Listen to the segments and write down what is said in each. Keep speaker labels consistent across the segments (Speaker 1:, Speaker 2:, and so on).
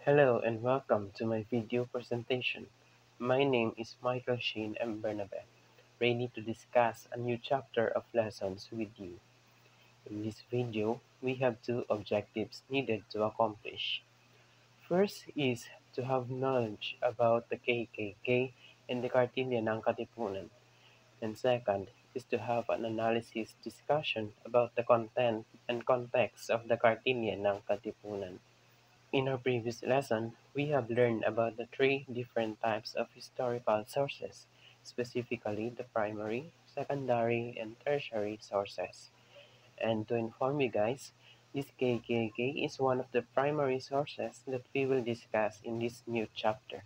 Speaker 1: Hello and welcome to my video presentation. My name is Michael Shane M. Bernabe, ready to discuss a new chapter of lessons with you. In this video, we have two objectives needed to accomplish. First is to have knowledge about the KKK and the Kartilya ng Katipunan, and second is to have an analysis discussion about the content and context of the Kartilya ng Katipunan. In our previous lesson, we have learned about the three different types of historical sources, specifically the primary, secondary, and tertiary sources. And to inform you guys, this KKK is one of the primary sources that we will discuss in this new chapter.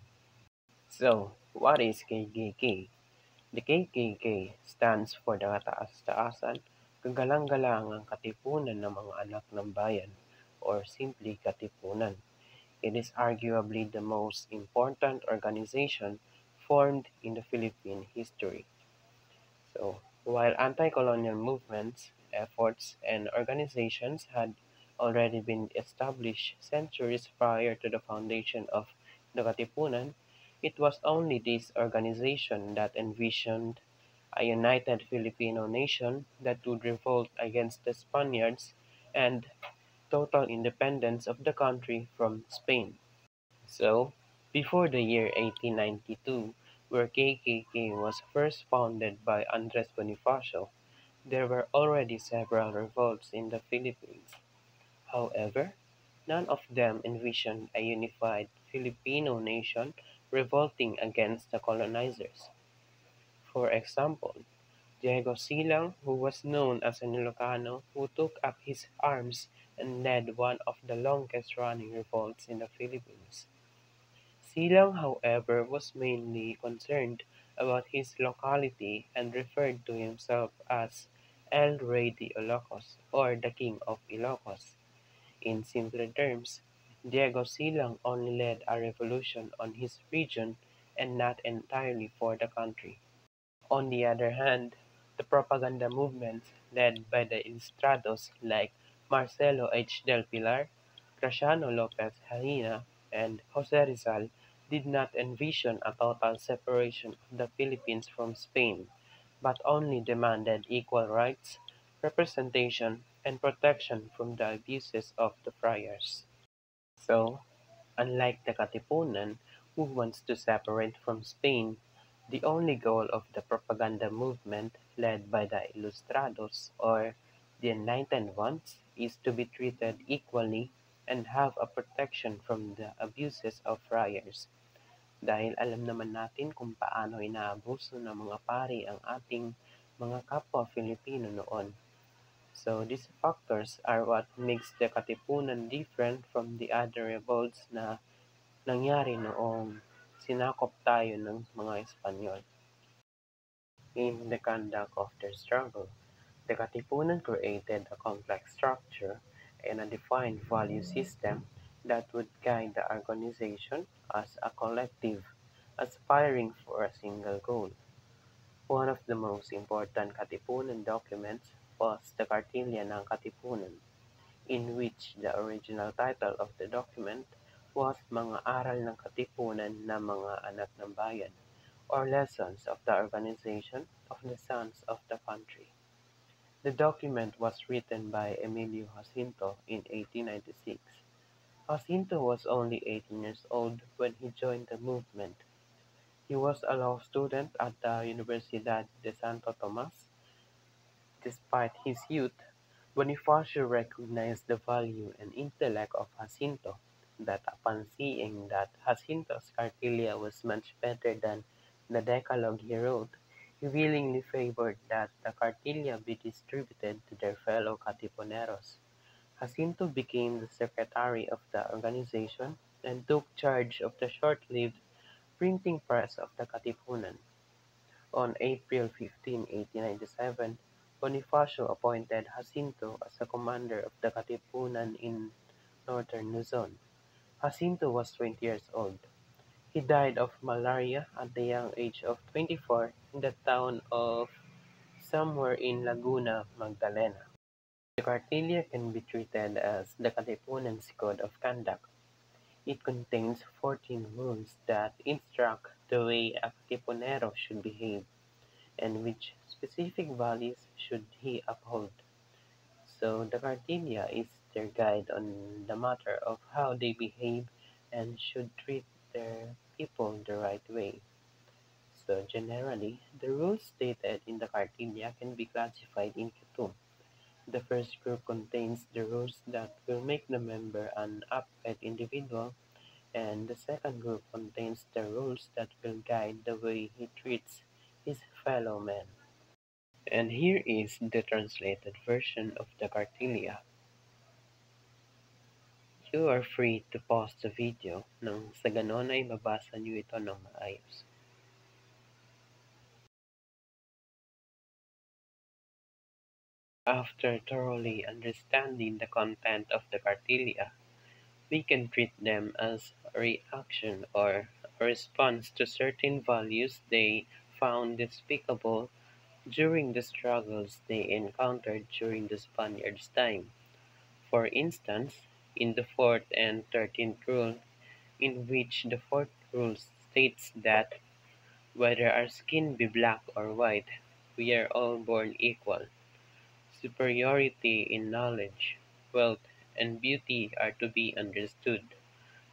Speaker 1: So, what is KKK? The KKK stands for the Kataas-Taasan, Kagalang-galangang Katipunan ng mga Anak ng Bayan, or simply Katipunan. It is arguably the most important organization formed in the Philippine history. So, while anti-colonial movements, efforts, and organizations had already been established centuries prior to the foundation of the Katipunan, it was only this organization that envisioned a united Filipino nation that would revolt against the Spaniards and total independence of the country from Spain. So, before the year 1892, where KKK was first founded by Andres Bonifacio, there were already several revolts in the Philippines. However, none of them envisioned a unified Filipino nation revolting against the colonizers. For example, Diego Silang, who was known as an Ilocano who took up his arms and led one of the longest-running revolts in the Philippines. Silang, however, was mainly concerned about his locality and referred to himself as El Rey de Ilocos, or the King of Ilocos. In simpler terms, Diego Silang only led a revolution on his region and not entirely for the country. On the other hand, the propaganda movements led by the ilustrados like Marcelo H. del Pilar, Graciano Lopez Haina, and Jose Rizal did not envision a total separation of the Philippines from Spain, but only demanded equal rights, representation, and protection from the abuses of the friars. So, unlike the Katipunan, who wants to separate from Spain, the only goal of the propaganda movement led by the Ilustrados, or the enlightened ones, is to be treated equally and have a protection from the abuses of friars. Dahil alam naman natin kung paano inaabuso ng mga pari ang ating mga kapwa Filipino noon. So these factors are what makes the Katipunan different from the other revolts na nangyari noong sinakop tayo ng mga Espanyol. In the conduct of their struggle, the Katipunan created a complex structure and a defined value system that would guide the organization as a collective aspiring for a single goal. One of the most important Katipunan documents was the Kartilya ng Katipunan, in which the original title of the document was Mga Aral ng Katipunan ng Mga Anak ng Bayan, or Lessons of the Organization of the Sons of the Country. The document was written by Emilio Jacinto in 1896. Jacinto was only 18 years old when he joined the movement. He was a law student at the Universidad de Santo Tomas. Despite his youth, Bonifacio recognized the value and intellect of Jacinto, that upon seeing that Jacinto's Cartilla was much better than the Decalogue he wrote, he willingly favored that the Cartilla be distributed to their fellow Katipuneros. Jacinto became the secretary of the organization and took charge of the short-lived printing press of the Katipunan. On April 15, 1897, Bonifacio appointed Jacinto as the commander of the Katipunan in northern Luzon. Jacinto was 20 years old. He died of malaria at the young age of 24 in the town of somewhere in Laguna, Magdalena. The Cartilla can be treated as the Katipunan's code of conduct. It contains 14 rules that instruct the way a Katipunero should behave and which specific values should he uphold. So the Cartilla is their guide on the matter of how they behave and should treat their people the right way. So generally, the rules stated in the Cartilla can be classified into two. The first group contains the rules that will make the member an upright individual, and the second group contains the rules that will guide the way he treats his fellow men. And here is the translated version of the Cartilla. You are free to pause the video nang sa ganon ay mabasa niyo ito ng maayos. After thoroughly understanding the content of the Cartilla, we can treat them as a reaction or a response to certain values they found despicable during the struggles they encountered during the Spaniards' time. For instance, in the fourth and 13th rule, in which the fourth rule states that whether our skin be black or white, we are all born equal. Superiority in knowledge, wealth, and beauty are to be understood,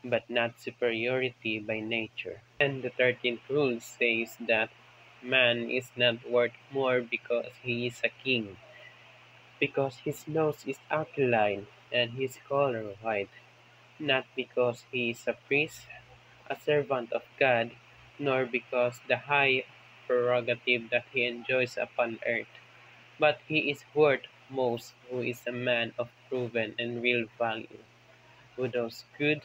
Speaker 1: but not superiority by nature. And the 13th rule says that man is not worth more because he is a king, because his nose is aquiline and his color white, not because he is a priest, a servant of God, nor because the high prerogative that he enjoys upon earth, but he is worth most who is a man of proven and real value, who does good,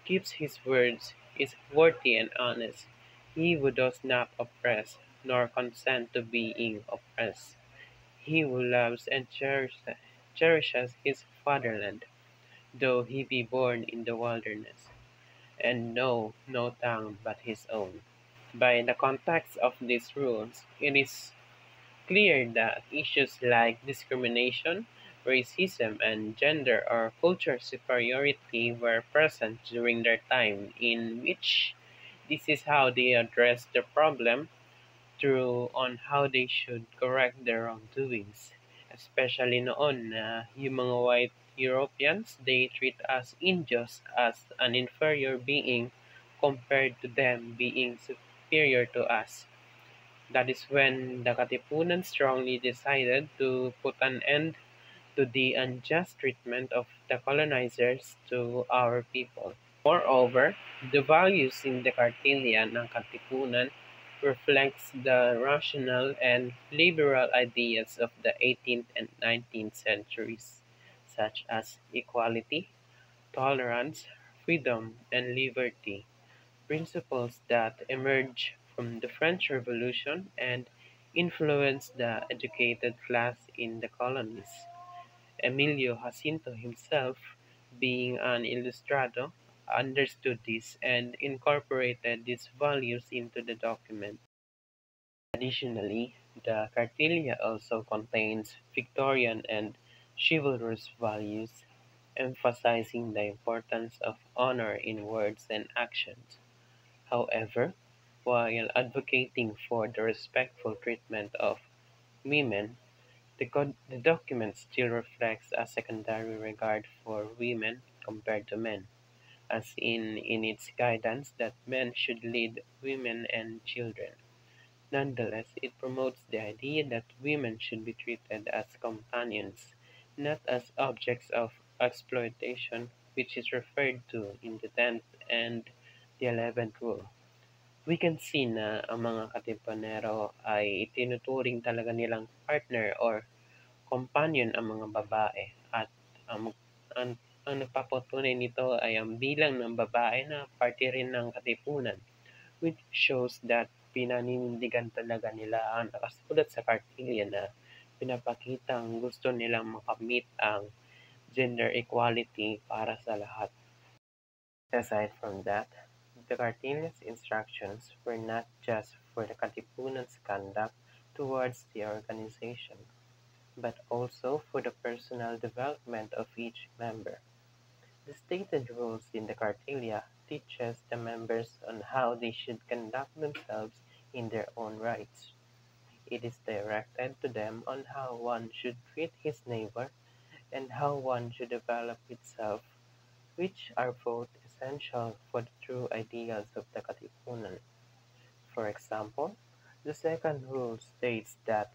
Speaker 1: keeps his words, is worthy and honest, he who does not oppress, nor consent to being oppressed, he who loves and cherishes his fatherland, though he be born in the wilderness, and know no tongue but his own. By the context of these rules, it is clear that issues like discrimination, racism, and gender or cultural superiority were present during their time, in which this is how they addressed the problem through on how they should correct their wrongdoings. Especially noon na yung mga white Europeans, they treat us Indios as an inferior being compared to them being superior to us. That is when the Katipunan strongly decided to put an end to the unjust treatment of the colonizers to our people. Moreover, the values in the Cartilla ng Katipunan reflects the rational and liberal ideas of the 18th and 19th centuries, such as equality, tolerance, freedom, and liberty, principles that emerged from the French Revolution and influenced the educated class in the colonies. Emilio Jacinto himself, being an ilustrado, understood this and incorporated these values into the document. Additionally, the Cartilla also contains Victorian and chivalrous values, emphasizing the importance of honor in words and actions. However, while advocating for the respectful treatment of women, the document still reflects a secondary regard for women compared to men, as in its guidance that men should lead women and children. Nonetheless, it promotes the idea that women should be treated as companions, not as objects of exploitation, which is referred to in the 10th and the 11th rule. We can see na ang mga Katipunero ay itinuturing talaga nilang partner or companion ang mga babae at ang nagpapatunay nito ay ang bilang ng babae na parte rin ng katipunan, which shows that pinaninindigan talaga nila ang nakasulat sa Cartilla na pinapakitang gusto nilang makamit ang gender equality para sa lahat. Aside from that, the Cartilla's instructions were not just for the Katipunan's conduct towards the organization, but also for the personal development of each member. The stated rules in the Cartelia teaches the members on how they should conduct themselves in their own rights. It is directed to them on how one should treat his neighbor and how one should develop itself, which are both essential for the true ideals of the Katipunan. For example, the second rule states that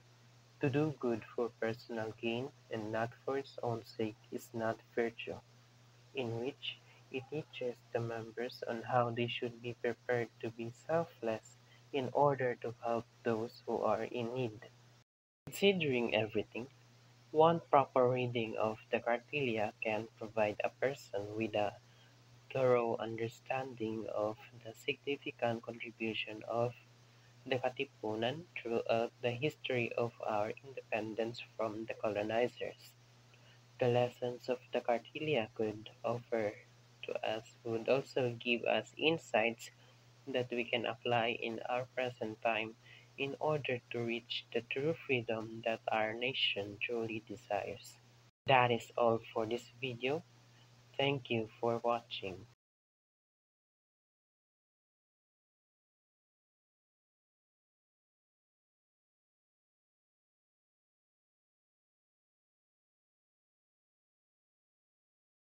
Speaker 1: to do good for personal gain and not for its own sake is not virtue, in which it teaches the members on how they should be prepared to be selfless in order to help those who are in need. Considering everything, one proper reading of the Cartilia can provide a person with a thorough understanding of the significant contribution of the Katipunan throughout the history of our independence from the colonizers. The lessons of the Cartilia could offer to us would also give us insights that we can apply in our present time in order to reach the true freedom that our nation truly desires. That is all for this video. Thank you for watching.